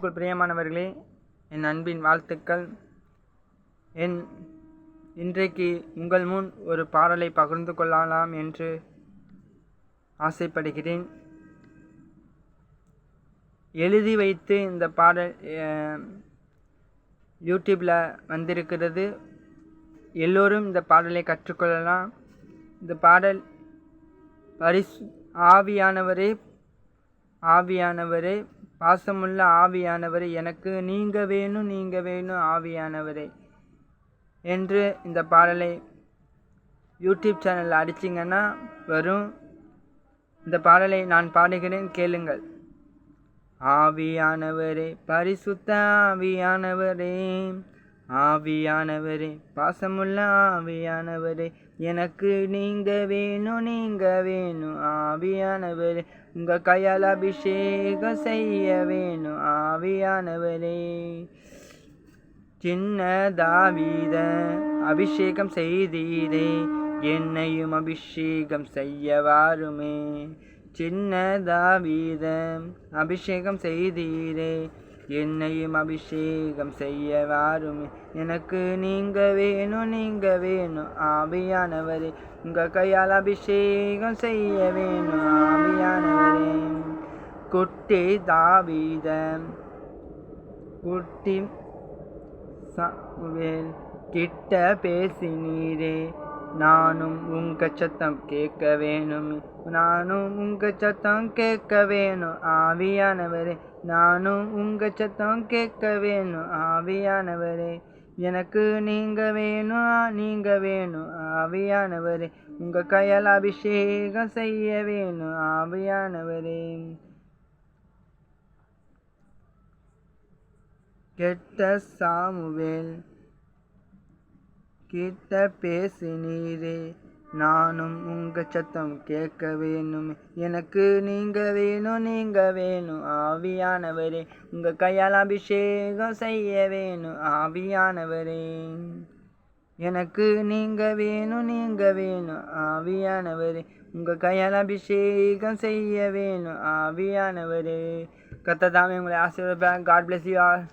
கிறிஸ்துவுக்குள் பிரியமானவர்களே, என் அன்பின் வாழ்த்துக்கள். இன்றைக்கு உங்கள் முன் ஒரு பாடலை பகிர்ந்து கொள்ளலாம் என்று ஆசைப்படுகிறேன். எழுதி வைத்து இந்த பாடல் யூடியூப்பில் வந்திருக்கிறது. எல்லோரும் இந்த பாடலை கற்றுக்கொள்ளலாம். இந்த பாடல் ஆவியானவரே, பாசமுள்ள ஆவியானவரே, எனக்கு நீங்க வேணும் ஆவியானவரே என்று இந்த பாடலை யூடியூப் சேனலில் அடிச்சிங்கன்னா வரும். இந்த பாடலை நான் பாடுகிறேன், கேளுங்கள். ஆவியானவரே, பரிசுத்த ஆவியானவரே, ஆவியானவரே, பாசமுள்ள ஆவியானவரே, எனக்கு நீங்க வேணும் ஆவியானவரே, உங்க கையால் அபிஷேகம் செய்ய வேணும் ஆவியானவரே. சின்ன தாவீத அபிஷேகம் செய்தீரே, என்னையும் அபிஷேகம் செய்ய வாருமே. சின்ன தாவீத அபிஷேகம் செய்தீரே, என்னையும் அபிஷேகம் செய்ய வாருமே. எனக்கு நீங்க வேணும் ஆவியானவரே, உங்க கையால் அபிஷேகம் செய்ய வேணும் ஆவியானவரே. குட்டி தாவீத குட்டி சாமுவேல் கிட்ட பேசினீரே, நானும் உங்க சத்தம் கேட்க வேணும் ஆவியானவரே, நானும் உங்க சத்தம் கேட்க வேணும் ஆவியானவரே. எனக்கு நீங்க வேணும் ஆவியானவரே, உங்க கையால் அபிஷேகம் செய்ய வேணும் ஆவியானவரே. கெட்ட சாமுவேல் கிட்ட பேசினீரே, நானும் உங்க சத்தம் கேட்க வேணும். எனக்கு நீங்க வேணும் ஆவியானவரே, உங்க கையால் அபிஷேகம் செய்ய வேணும் ஆவியானவரே. எனக்கு நீங்க வேணும் ஆவியானவரே, உங்க கையால் அபிஷேகம் செய்ய வேணும் ஆவியானவரே. கர்த்தர் தாமே உங்களை ஆசீர்வதிப்பார். God bless you all.